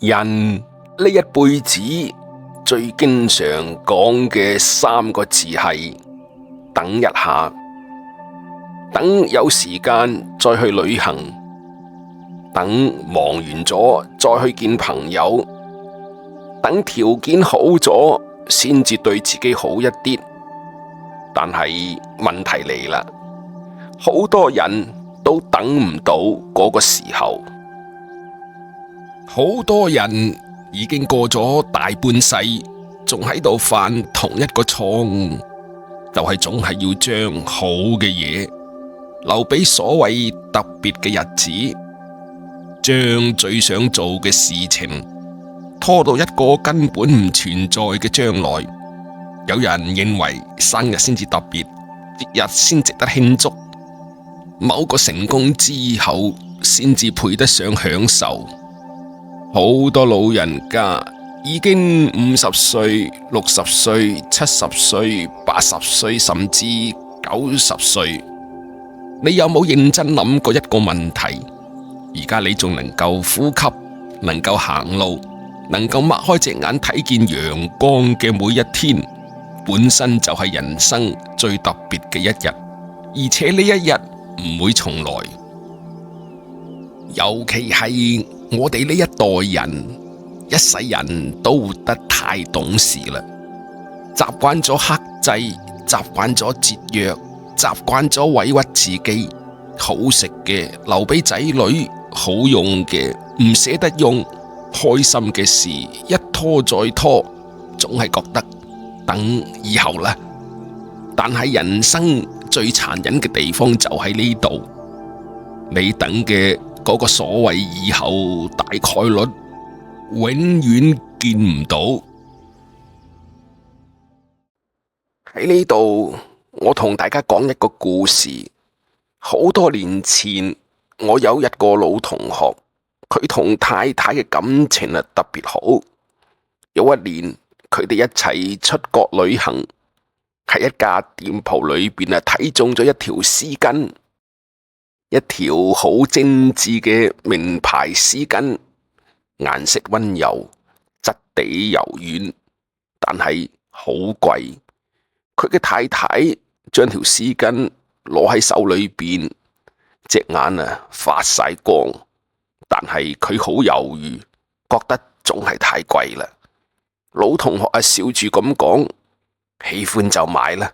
人呢一輩子最經常講嘅三個字係等一下，等有時間再去旅行，等忙完咗再去見朋友，等條件好咗先至對自己好一啲。但係問題嚟啦，好多人都等唔到嗰個時候。好多人已經過咗大半世，仲喺度犯同一個錯誤，就係總係要將好嘅嘢留俾所謂特別嘅日子，將最想做嘅事情拖到一個根本唔存在嘅將來。有人認為生日先至特別，節日先值得慶祝，某個成功之後先至配得上享受。好多老人家已經50歲、60歲、70歲、80歲，甚至90歲。你有冇認真諗過一個問題？而家你仲能夠呼吸，能夠行路，能夠擘開隻眼睇見陽光嘅每一天，本身就係人生最特別嘅一日，而且呢一日唔會重來。尤其係我哋呢一代人，一世人都活得太懂事啦，習慣咗克制，習慣咗節約，習慣咗委屈自己，好食嘅留俾仔女，好用嘅唔捨得用，開心嘅事一拖再拖，總係覺得等以後啦。但係人生最殘忍嘅地方就喺呢度，你等嘅嗰個所謂以後，大概率永遠見唔到。喺呢度，我同大家講一個故事。好多年前，我有一個老同學，佢同太太嘅感情特別好。有一年，佢哋一齊出國旅行，喺一家店鋪裏邊睇中咗一條絲巾。一條好精緻嘅名牌絲巾，顏色溫柔，質地柔軟，但係好貴。佢嘅太太將條絲巾攞喺手裏邊，隻眼發晒光，但係佢好猶豫，覺得總係太貴啦。老同學笑住咁講：喜歡就買啦。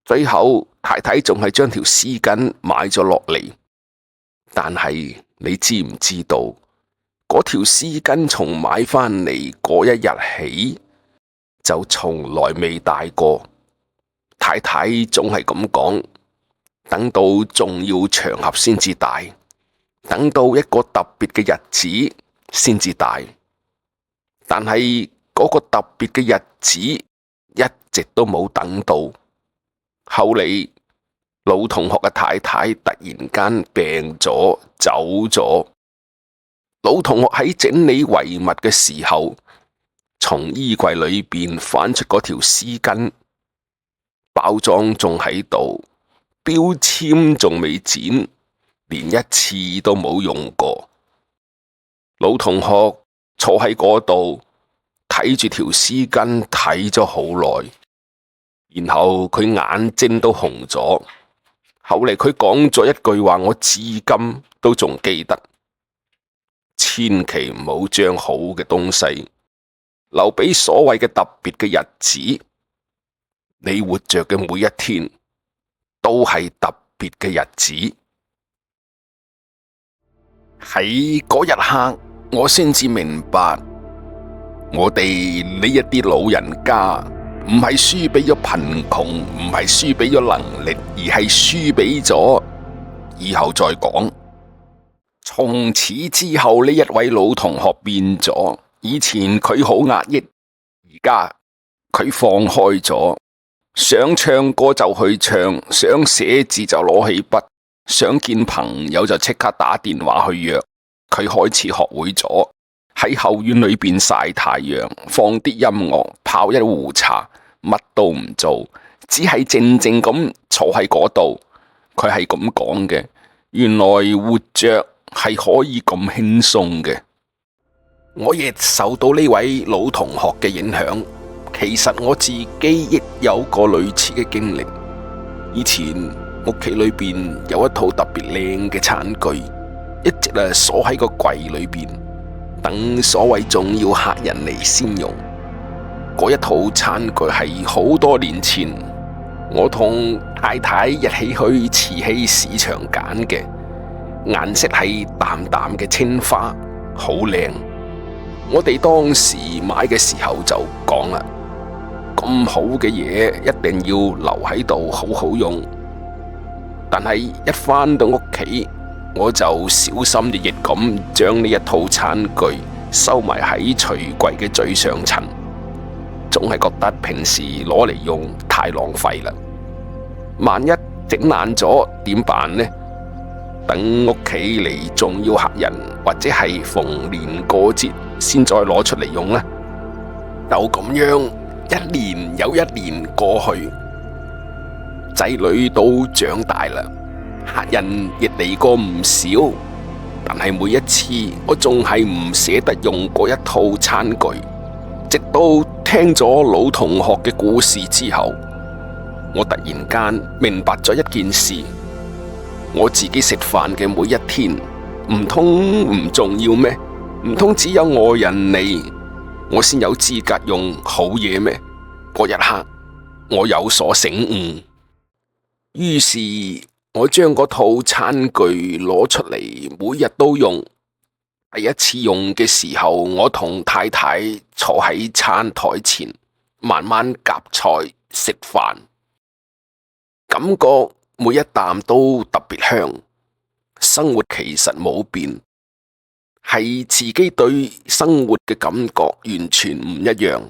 最後太太仲係將條絲巾買咗落嚟，但係你知唔知道嗰條絲巾從買返嚟嗰一日起就從來未戴過。太太總係咁講，等到重要場合先至戴，等到一個特別嘅日子先至戴，但係嗰個特別嘅日子一直都冇等到。後嚟老同學嘅太太突然間病咗走咗，老同學喺整理遺物嘅時候，從衣櫃裏邊翻出嗰條絲巾，包裝仲喺度，標籤仲未剪，連一次都冇用過。老同學坐喺嗰度睇住條絲巾睇咗好耐。然後佢眼睛都紅咗，後嚟佢講咗一句話，我至今都仲記得：千祈唔好將好嘅東西留俾所謂嘅特別嘅日子。你活着嘅每一天都係特別嘅日子。喺嗰一刻，我先至明白，我哋呢一啲老人家，唔係輸俾咗貧窮，唔係輸俾咗能力，而係輸俾咗以後再講。從此之後，呢一位老同學變咗，以前佢好壓抑，而家佢放開咗，想唱歌就去唱，想寫字就攞起筆，想見朋友就即刻打電話去約。佢開始學會咗喺後院裏邊曬太陽，放啲音樂，泡一壺茶，乜都唔做，只係靜靜咁坐喺嗰度。佢係咁講嘅，原來活着係可以咁輕鬆嘅。我亦受到呢位老同學嘅影響。其實我自己亦有個類似嘅經歷。以前屋企裏邊有一套特別靚嘅餐具，一直鎖喺個櫃裏邊，等所謂重要客人嚟先用。嗰一套餐具係好多年前我同太太一起去瓷器市場揀嘅，顏色係淡淡嘅青花，好靚。我哋當時買嘅時候就講啦，咁好嘅嘢一定要留喺度好好用。但係一返到屋企，我就小心翼翼咁將呢一套餐具收埋喺櫥櫃嘅最上層，總係覺得平時攞嚟用太浪費啦。萬一整爛咗點辦呢？等屋企嚟重要客人或者係逢年過節先再攞出嚟用呢？就咁樣一年又一年過去，仔女都長大啦，客人亦嚟過唔少，但係每一次我仲係唔捨得用嗰一套餐具。直到聽咗老同學嘅故事之後，我突然間明白咗一件事：我自己食飯嘅每一天，唔通唔重要咩？唔通只有外人嚟，我先有資格用好嘢咩？嗰一刻，我有所醒悟，於是我將嗰套餐具攞出嚟，每日都用。第一次用嘅時候，我同太太坐喺餐台前，慢慢夾菜食飯，感覺每一啖都特別香。生活其實冇變，係自己對生活嘅感覺完全唔一樣。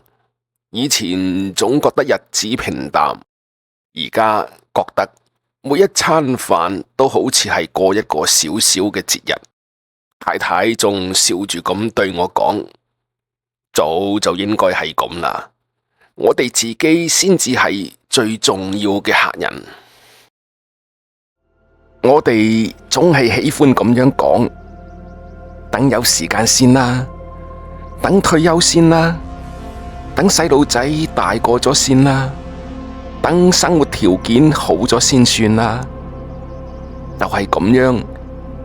以前總覺得日子平淡，而家覺得每一餐飯都好似係過一個小小嘅節日。太太仲笑住咁對我講：早就應該係咁啦，我哋自己先至係最重要嘅客人。我哋總係喜歡咁樣講，等有時間先啦，等退休先啦，等細路仔大個咗先啦，等生活條件好咗先算啦。就係咁樣，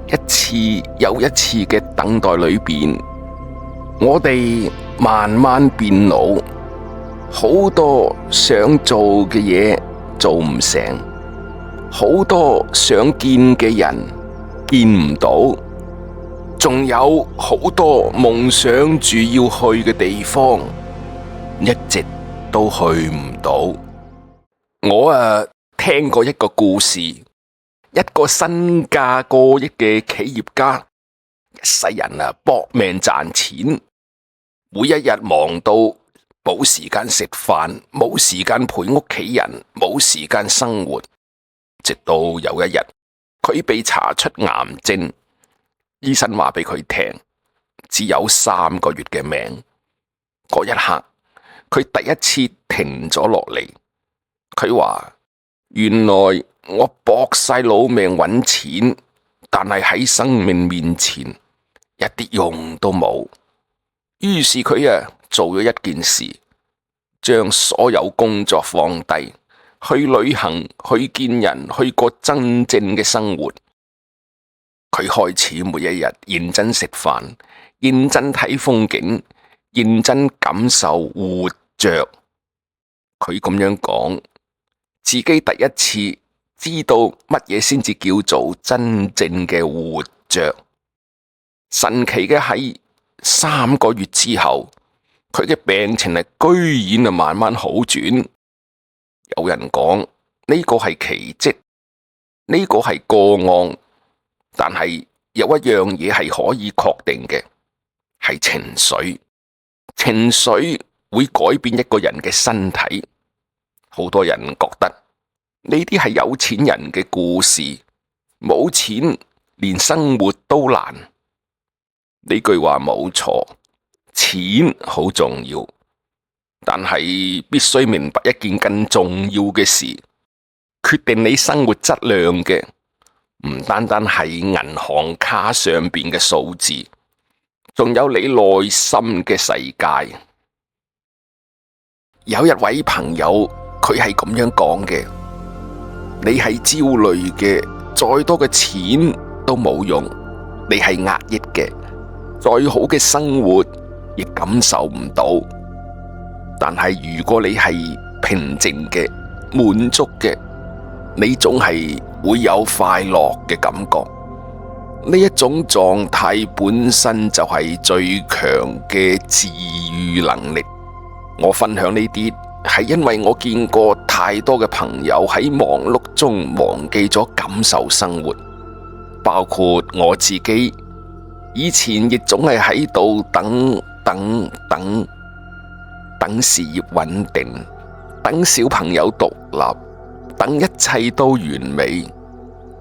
一次又一次嘅等待裏邊，我哋慢慢變老，好多想做嘅嘢做唔成，好多想見嘅人見唔到，仲有好多夢想住要去嘅地方，一直都去唔到。我聽過一個故事。一個身價過億嘅企業家，一世人搏命賺錢，每一日忙到冇時間食飯，冇時間陪屋企人，冇時間生活。直到有一日，佢被查出癌症，醫生話俾佢聽，只有3個月嘅命。嗰一刻，佢第一次停咗落嚟。佢話：原來我搏晒老命揾錢，但係喺生命面前一啲用都冇。於是佢做咗一件事，將所有工作放低，去旅行，去見人，去過真正嘅生活。佢開始每一日認真食飯，認真睇風景，認真感受活着。佢咁樣講，自己第一次知道乜嘢先至叫做真正嘅活着。神奇嘅係3個月之後，佢嘅病情居然慢慢好轉。有人講呢個係奇蹟，呢個係個案，但係有一樣嘢係可以確定嘅，係情緒。情緒會改變一個人嘅身體。好多人覺得呢啲係有錢人嘅故事，冇錢連生活都難。呢句話冇錯，錢好重要，但係必須明白一件更重要嘅事，決定你生活質量嘅唔單單係銀行卡上邊嘅數字，仲有你內心嘅世界。有一位朋友，佢係咁樣講嘅：你係焦慮嘅，再多嘅錢都冇用；你係壓抑嘅，再好嘅生活亦感受唔到。但係如果你係平靜嘅、滿足嘅，你總係會有快樂嘅感覺。呢一種狀態本身就係最強嘅治癒能力。我分享呢啲係因為我見過太多嘅朋友喺忙碌中忘記咗感受生活，包括我自己。以前亦總係喺度等事業穩定，等小朋友獨立，等一切都完美。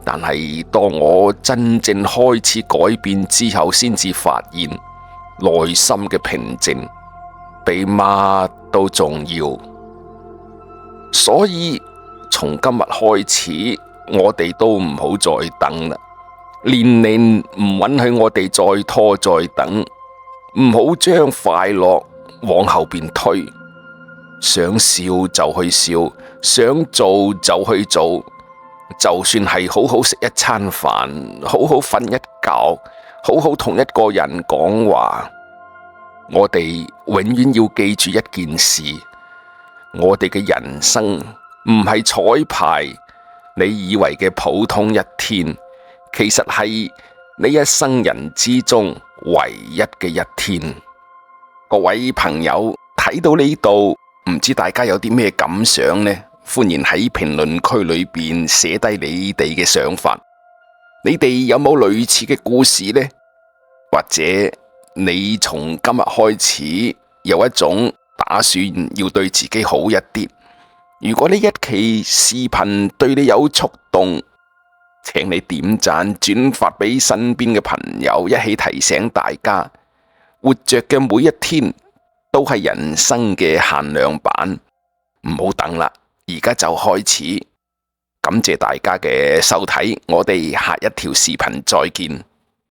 但係當我真正開始改變之後，先至發現內心嘅平靜比乜都重要。所以從今日開始，我哋都唔好再等啦。年齡唔允許我哋再拖再等，唔好將快樂往後邊推。想笑就去笑，想做就去做。就算係好好食一餐飯，好好瞓一覺，好好同一個人講話，我哋永遠要記住一件事：我哋嘅人生唔係彩排，你以為嘅普通一天，其實係你一生人之中唯一嘅一天。各位朋友睇到呢度，唔知大家有啲咩感想呢？歡迎喺評論區裏邊寫低你哋嘅想法。你哋有冇類似嘅故事呢？或者你從今日開始有一種打算要對自己好一啲？如果呢一期視頻對你有觸動，請你點讚轉發俾身邊嘅朋友，一起提醒大家，活着嘅每一天都係人生嘅限量版，唔好等啦！而家就開始，感謝大家嘅收睇，我哋下一條視頻再見。